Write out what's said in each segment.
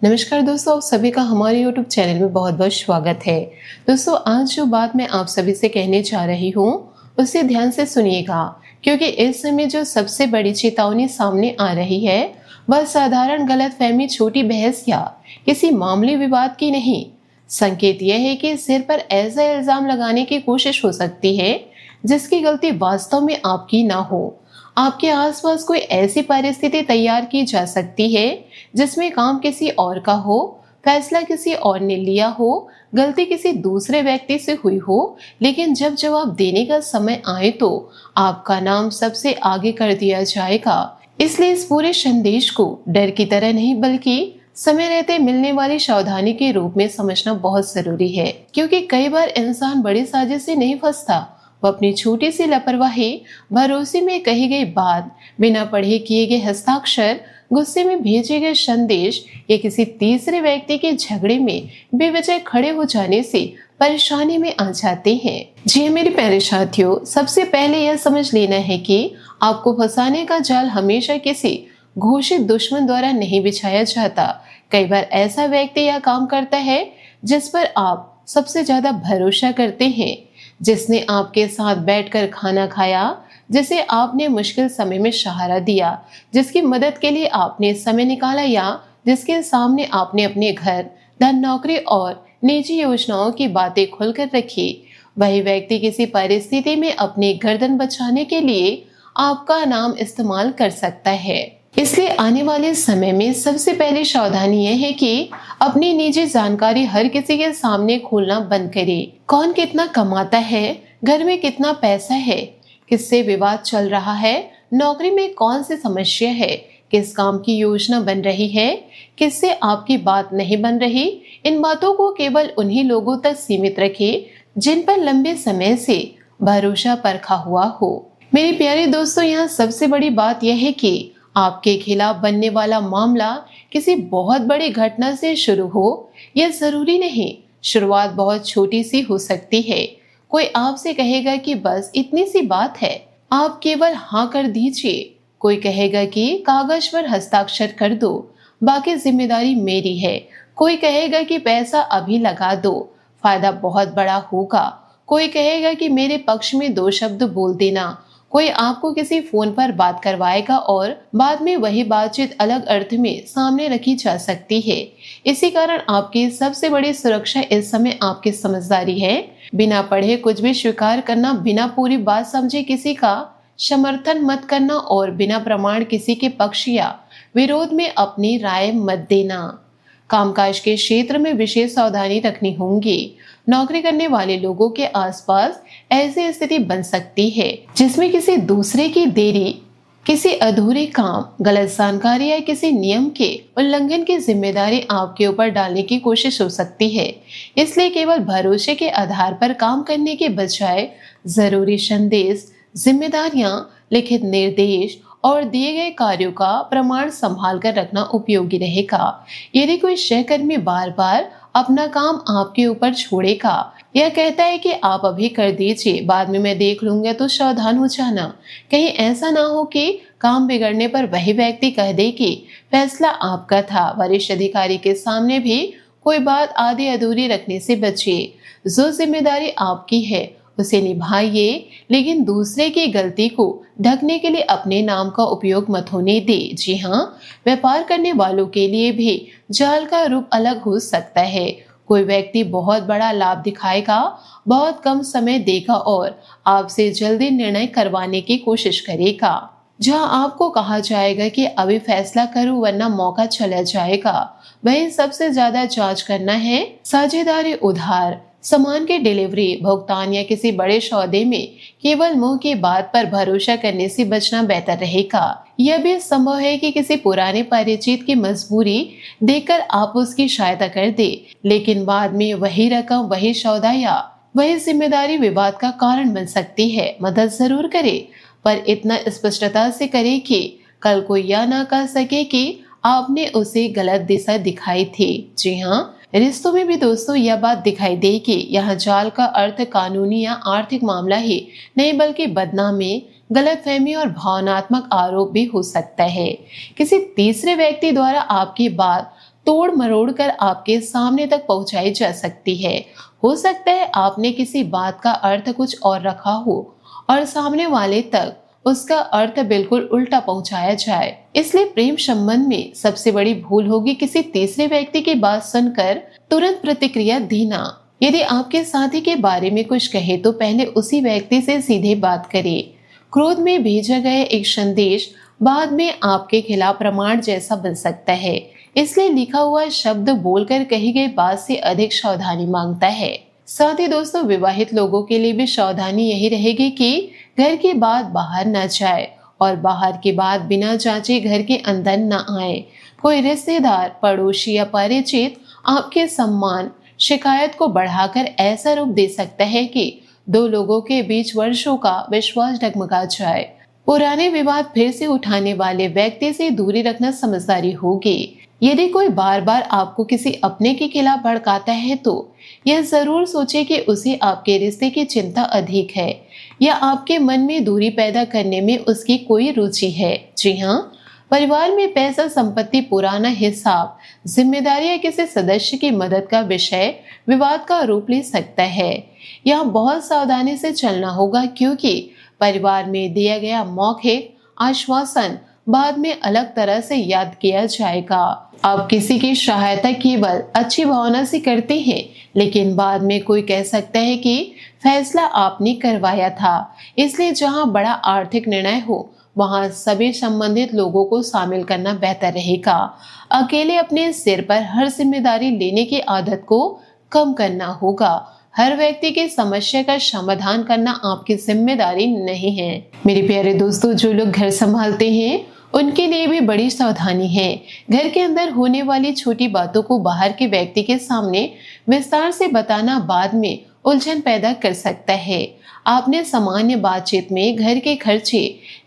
नमस्कार दोस्तों, आप सभी का हमारे YouTube चैनल में बहुत बहुत स्वागत है। दोस्तों, आज जो बात मैं आप सभी से कहने जा रही हूँ उसे ध्यान से सुनिएगा, क्योंकि इस समय जो सबसे बड़ी चेतावनी सामने आ रही है वह साधारण गलतफहमी, छोटी बहस या किसी मामूली विवाद की नहीं। संकेत यह है कि सिर पर ऐसा इल्जाम लगाने की कोशिश हो सकती है जिसकी गलती वास्तव में आपकी ना हो। आपके आसपास कोई ऐसी परिस्थिति तैयार की जा सकती है जिसमें काम किसी और का हो, फैसला किसी और ने लिया हो, गलती किसी दूसरे व्यक्ति से हुई हो, लेकिन जब जवाब देने का समय आए तो आपका नाम सबसे आगे कर दिया जाएगा। इसलिए इस पूरे संदेश को डर की तरह नहीं बल्कि समय रहते मिलने वाली सावधानी के रूप में समझना बहुत जरूरी है, क्योंकि कई बार इंसान बड़ी साजिश से नहीं फंसता, वो अपनी छोटी सी लापरवाही, भरोसे में कही गई बात, बिना पढ़े किए गए हस्ताक्षर, गुस्से में भेजे गए संदेश या किसी तीसरे व्यक्ति के झगड़े में बेवजह खड़े हो जाने से परेशानी में आ जाते हैं। जी मेरे प्यारे साथियों, सबसे पहले यह समझ लेना है कि आपको फंसाने का जाल हमेशा किसी घोषित दुश्मन द्वारा नहीं बिछाया जाता। कई बार ऐसा व्यक्ति या काम करता है जिस पर आप सबसे ज्यादा भरोसा करते हैं, जिसने आपके साथ बैठकर खाना खाया, जिसे आपने मुश्किल समय में सहारा दिया, जिसकी मदद के लिए आपने समय निकाला या जिसके सामने आपने अपने घर, धन, नौकरी और निजी योजनाओं की बातें खुलकर रखी। वही व्यक्ति किसी परिस्थिति में अपनी गर्दन बचाने के लिए आपका नाम इस्तेमाल कर सकता है। इसलिए आने वाले समय में सबसे पहले सावधानी यह है कि अपनी निजी जानकारी हर किसी के सामने खोलना बंद करें। कौन कितना कमाता है, घर में कितना पैसा है, किससे विवाद चल रहा है, नौकरी में कौन सी समस्या है, किस काम की योजना बन रही है, किससे आपकी बात नहीं बन रही, इन बातों को केवल उन्हीं लोगों तक सीमित रखें जिन पर लंबे समय से भरोसा परखा हुआ हो। मेरे प्यारे दोस्तों, यहाँ सबसे बड़ी बात यह है कि आपके खिलाफ बनने वाला मामला किसी बहुत बड़ी घटना से शुरू हो, यह जरूरी नहीं। शुरुआत बहुत छोटी सी हो सकती है। कोई आपसे कहेगा कि बस इतनी सी बात है, आप केवल हाँ कर दीजिए। कोई कहेगा कि कागज पर हस्ताक्षर कर दो, बाकी जिम्मेदारी मेरी है। कोई कहेगा कि पैसा अभी लगा दो, फायदा बहुत बड़ा होगा। कोई कहेगा कि मेरे पक्ष में 2 शब्द बोल देना। कोई आपको किसी फोन पर बात करवाएगा और बाद में वही बातचीत अलग अर्थ में सामने रखी जा सकती है। इसी कारण आपकी सबसे बड़ी सुरक्षा इस समय आपकी समझदारी है। बिना पढ़े कुछ भी स्वीकार करना, बिना पूरी बात समझे किसी का समर्थन मत करना और बिना प्रमाण किसी के पक्ष या विरोध में अपनी राय मत देना। कामकाज के क्षेत्र में विशेष सावधानी रखनी होगी। नौकरी करने वाले लोगों के आसपास ऐसी स्थिति बन सकती है जिसमें किसी दूसरे की देरी, किसी अधूरे काम, गलत जानकारी या किसी नियम के उल्लंघन की जिम्मेदारी आपके ऊपर डालने की कोशिश हो सकती है। इसलिए केवल भरोसे के आधार पर काम करने के बजाय जरूरी संदेश, जिम्मेदारियां, लिखित निर्देश और दिए गए कार्यों का प्रमाण संभाल कर रखना उपयोगी रहेगा। यदि कोई सहकर्मी बार बार अपना काम आपके ऊपर छोड़ेगा या कहता है कि आप अभी कर दीजिए, बाद में मैं देख लूंगा, तो सावधान हो जाना। कहीं ऐसा ना हो कि काम बिगड़ने पर वही व्यक्ति कह दे कि फैसला आपका था। वरिष्ठ अधिकारी के सामने भी कोई बात आधी अधूरी रखने से बचिए। जो जिम्मेदारी आपकी है उसे निभाइए, लेकिन दूसरे की गलती को ढकने के लिए अपने नाम का उपयोग मत होने दे। जी हाँ, व्यापार करने वालों के लिए भी जाल का रूप अलग हो सकता है। कोई व्यक्ति बहुत बड़ा लाभ दिखाएगा, बहुत कम समय देगा और आपसे जल्दी निर्णय करवाने की कोशिश करेगा। जहां आपको कहा जाएगा कि अभी फैसला करो वरना मौका चला जाएगा, वही सबसे ज्यादा जांच करना है। साझेदारी, उधार, सामान की डिलीवरी, भुगतान या किसी बड़े सौदे में केवल मुंह की बात पर भरोसा करने से बचना बेहतर रहेगा। यह भी संभव है कि किसी पुराने परिचित की मजबूरी देखकर आप उसकी सहायता कर दे, लेकिन बाद में वही रकम, वही सौदा या वही जिम्मेदारी विवाद का कारण बन सकती है। मदद जरूर करे, पर इतना स्पष्टता से करे कि कल कोई यह ना कह सके कि आपने उसे गलत दिशा दिखाई थी। जी हाँ, रिश्तों में भी दोस्तों यह बात दिखाई दे कि यह जाल का अर्थ कानूनी या आर्थिक मामला ही नहीं बल्कि बदनामी, गलतफहमी और भावनात्मक आरोप भी हो सकता है। किसी तीसरे व्यक्ति द्वारा आपकी बात तोड़ मरोड़ कर आपके सामने तक पहुंचाई जा सकती है। हो सकता है आपने किसी बात का अर्थ कुछ और रखा हो और सामने वाले तक उसका अर्थ बिल्कुल उल्टा पहुंचाया जाए। इसलिए प्रेम संबंध में सबसे बड़ी भूल होगी किसी तीसरे व्यक्ति की बात सुनकर तुरंत प्रतिक्रिया देना। यदि आपके साथी के बारे में कुछ कहे तो पहले उसी व्यक्ति से सीधे बात करें। क्रोध में भेजा गया एक संदेश बाद में आपके खिलाफ प्रमाण जैसा बन सकता है। इसलिए लिखा हुआ शब्द बोलकर कही गई बात से अधिक सावधानी मांगता है। साथ ही दोस्तों, विवाहित लोगों के लिए भी सावधानी यही रहेगी कि घर की बात बाहर न जाए और बाहर की बात बिना जांचे घर के अंदर न आए। कोई रिश्तेदार, पड़ोसी या परिचित आपके सम्मान शिकायत को बढ़ाकर ऐसा रूप दे सकता है कि दो लोगों के बीच वर्षों का विश्वास डगमगा जाए। पुराने विवाद फिर से उठाने वाले व्यक्ति से दूरी रखना समझदारी होगी। यदि कोई बार बार आपको किसी अपने के खिलाफ भड़काता है तो यह जरूर सोचे कि उसे आपके रिश्ते की चिंता अधिक है या आपके मन में दूरी पैदा करने में उसकी कोई रुचि है। जी हाँ, परिवार में पैसा, संपत्ति, पुराना हिसाब, जिम्मेदारी या किसी सदस्य की मदद का विषय विवाद का रूप ले सकता है। यहाँ बहुत सावधानी से चलना होगा क्योंकि परिवार में दिया गया मौखिक आश्वासन बाद में अलग तरह से याद किया जाएगा। आप किसी की सहायता केवल अच्छी भावना से करते हैं, लेकिन बाद में कोई कह सकता है कि फैसला आपने करवाया था। इसलिए जहां बड़ा आर्थिक निर्णय हो वहां सभी संबंधित लोगों को शामिल करना बेहतर रहेगा। अकेले अपने सिर पर हर जिम्मेदारी लेने की आदत को कम करना होगा। हर व्यक्ति की समस्या का समाधान करना आपकी जिम्मेदारी नहीं है। मेरे प्यारे दोस्तों, जो लोग घर संभालते हैं उनके लिए भी बड़ी सावधानी है। घर के अंदर होने वाली छोटी बातों को बाहर के व्यक्ति के सामने विस्तार से बताना बाद में उलझन पैदा कर सकता है। आपने सामान्य बातचीत में घर के खर्चे,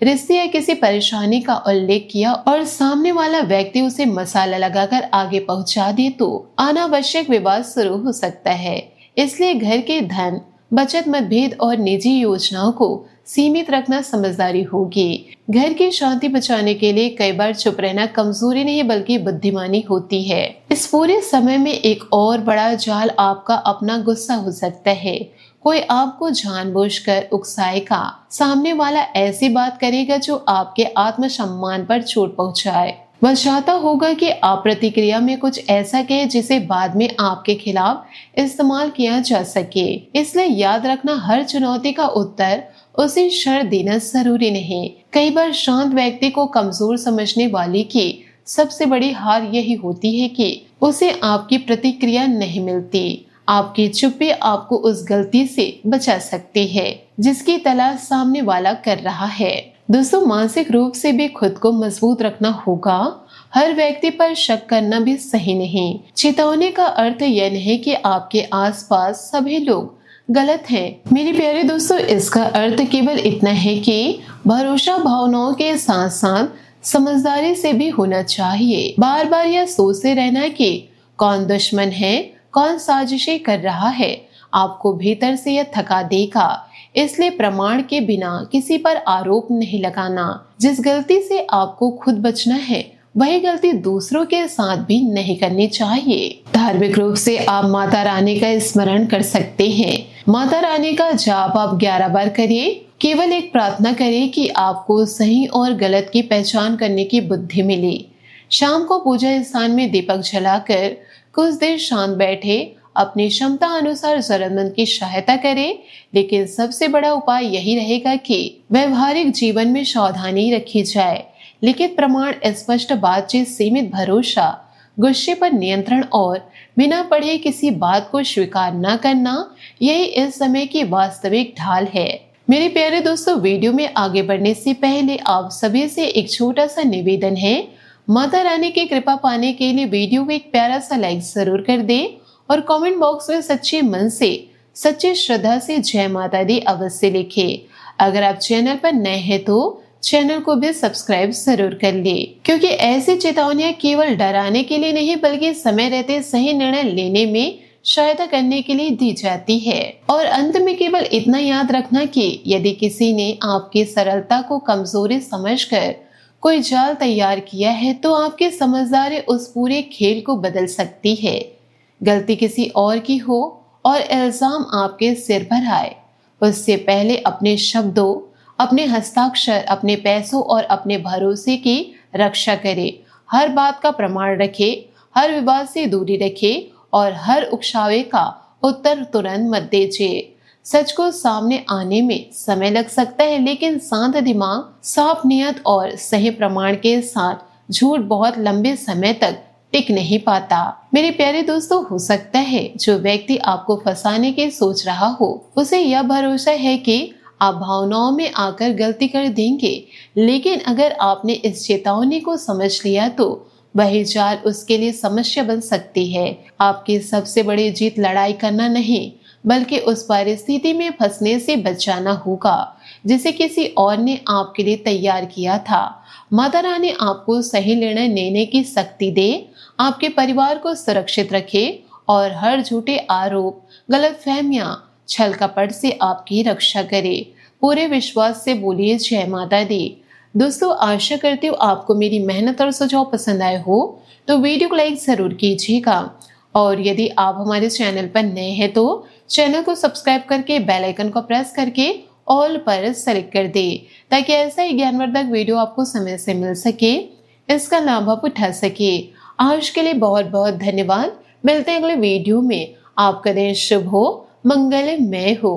रिश्ते या किसी परेशानी का उल्लेख किया और सामने वाला व्यक्ति उसे मसाला लगाकर आगे पहुंचा दे तो अनावश्यक विवाद शुरू हो सकता है। इसलिए घर के धन, बचत, मतभेद और निजी योजनाओं को सीमित रखना समझदारी होगी। घर की शांति बचाने के लिए कई बार चुप रहना कमजोरी नहीं बल्कि बुद्धिमानी होती है। इस पूरे समय में एक और बड़ा जाल आपका अपना गुस्सा हो सकता है। कोई आपको जानबूझकर उकसाएगा, सामने वाला ऐसी बात करेगा जो आपके आत्मसम्मान पर चोट पहुंचाए। वह चाहता होगा कि आप प्रतिक्रिया में कुछ ऐसा कहे जिसे बाद में आपके खिलाफ इस्तेमाल किया जा सके। इसलिए याद रखना, हर चुनौती का उत्तर उसे शर्त देना जरूरी नहीं। कई बार शांत व्यक्ति को कमजोर समझने वाले की सबसे बड़ी हार यही होती है कि उसे आपकी प्रतिक्रिया नहीं मिलती। आपकी चुप्पी आपको उस गलती से बचा सकती है जिसकी तलाश सामने वाला कर रहा है। दोस्तों, मानसिक रूप से भी खुद को मजबूत रखना होगा। हर व्यक्ति पर शक करना भी सही नहीं। चेतावनी का अर्थ यह नहीं कि आपके आसपास सभी लोग गलत हैं। मेरे प्यारे दोस्तों, इसका अर्थ केवल इतना है कि भरोसा भावनाओं के साथ साथ समझदारी से भी होना चाहिए। बार बार यह सोचते रहना कि कौन दुश्मन है, कौन साजिशें कर रहा है, आपको भीतर से यह थका देगा। इसलिए प्रमाण के बिना किसी पर आरोप नहीं लगाना। जिस गलती से आपको खुद बचना है वही गलती दूसरों के साथ भी नहीं करनी चाहिए। धार्मिक रूप से आप माता रानी का स्मरण कर सकते हैं। माता रानी का जाप आप 11 बार करिए। केवल एक प्रार्थना करें कि आपको सही और गलत की पहचान करने की बुद्धि मिले। शाम को पूजा स्थान में दीपक जलाकर कुछ देर शांत बैठे, अपनी क्षमता अनुसार जरूरतमंद की सहायता करें। लेकिन सबसे बड़ा उपाय यही रहेगा कि व्यवहारिक जीवन में सावधानी रखी जाए। लिखित प्रमाण, स्पष्ट बातचीत, सीमित भरोसा, गुस्से पर नियंत्रण और बिना पढ़े किसी बात को स्वीकार न करना, यही इस समय की वास्तविक ढाल है। मेरे प्यारे दोस्तों, वीडियो में आगे बढ़ने से पहले आप सभी से एक छोटा सा निवेदन है। माता रानी की कृपा पाने के लिए वीडियो को एक प्यारा सा लाइक जरूर कर दें और कमेंट बॉक्स में सच्चे मन से, सच्ची श्रद्धा से जय माता दी अवश्य लिखें। अगर आप चैनल पर नए हैं तो चैनल को भी सब्सक्राइब जरूर कर ले, क्योंकि ऐसी चेतावनियां केवल डराने के लिए नहीं बल्कि समय रहते सही निर्णय लेने में सहायता करने के लिए दी जाती है। और अंत में केवल इतना याद रखना कि यदि किसी ने आपकी सरलता को कमजोरी समझकर कोई जाल तैयार किया है तो आपकी समझदारी उस पूरे खेल को बदल सकती है। गलती किसी और की हो और इल्जाम आपके सिर पर आए, उससे पहले अपने शब्दों, अपने हस्ताक्षर, अपने पैसों और अपने भरोसे की रक्षा करें। हर बात का प्रमाण रखें, हर विवाद से दूरी रखें और हर उकसावे का उत्तर तुरंत मत दीजिए। सच को सामने आने में समय लग सकता है, लेकिन शांत दिमाग, साफ नियत और सही प्रमाण के साथ झूठ बहुत लंबे समय तक टिक नहीं पाता। मेरे प्यारे दोस्तों, हो सकता है जो व्यक्ति आपको फंसाने की सोच रहा हो, उसे यह भरोसा है कि आप भावनाओं में आकर गलती कर देंगे, लेकिन अगर आपने इस चेतावनी को समझ लिया तो वही जाल उसके लिए समस्या बन सकती है। आपकी सबसे बड़ी जीत लड़ाई करना नहीं, बल्कि उस परिस्थिति में फंसने से बचाना होगा जिसे किसी और ने आपके लिए तैयार किया था। माता रानी आपको सही निर्णय लेने की शक्ति दे, आपके परिवार को सुरक्षित रखे और हर झूठे आरोप, गलतफहमियां, छल कपट से आपकी रक्षा करे। पूरे विश्वास से बोलिए जय माता दी। दोस्तों, आशा करती हूँ आपको मेरी मेहनत और सुझाव पसंद आए हो, तो वीडियो को लाइक जरूर कीजिएगा और यदि आप हमारे चैनल पर नए हैं तो चैनल को सब्सक्राइब करके बेल आइकन को प्रेस करके ऑल पर सेलेक्ट कर दे, ताकि ऐसा ही ज्ञानवर्धक वीडियो आपको समय से मिल सके, इसका लाभ आप उठा सके। आज के लिए बहुत बहुत धन्यवाद। मिलते हैं अगले वीडियो में। आपका दिन शुभ हो, मंगलमय हो।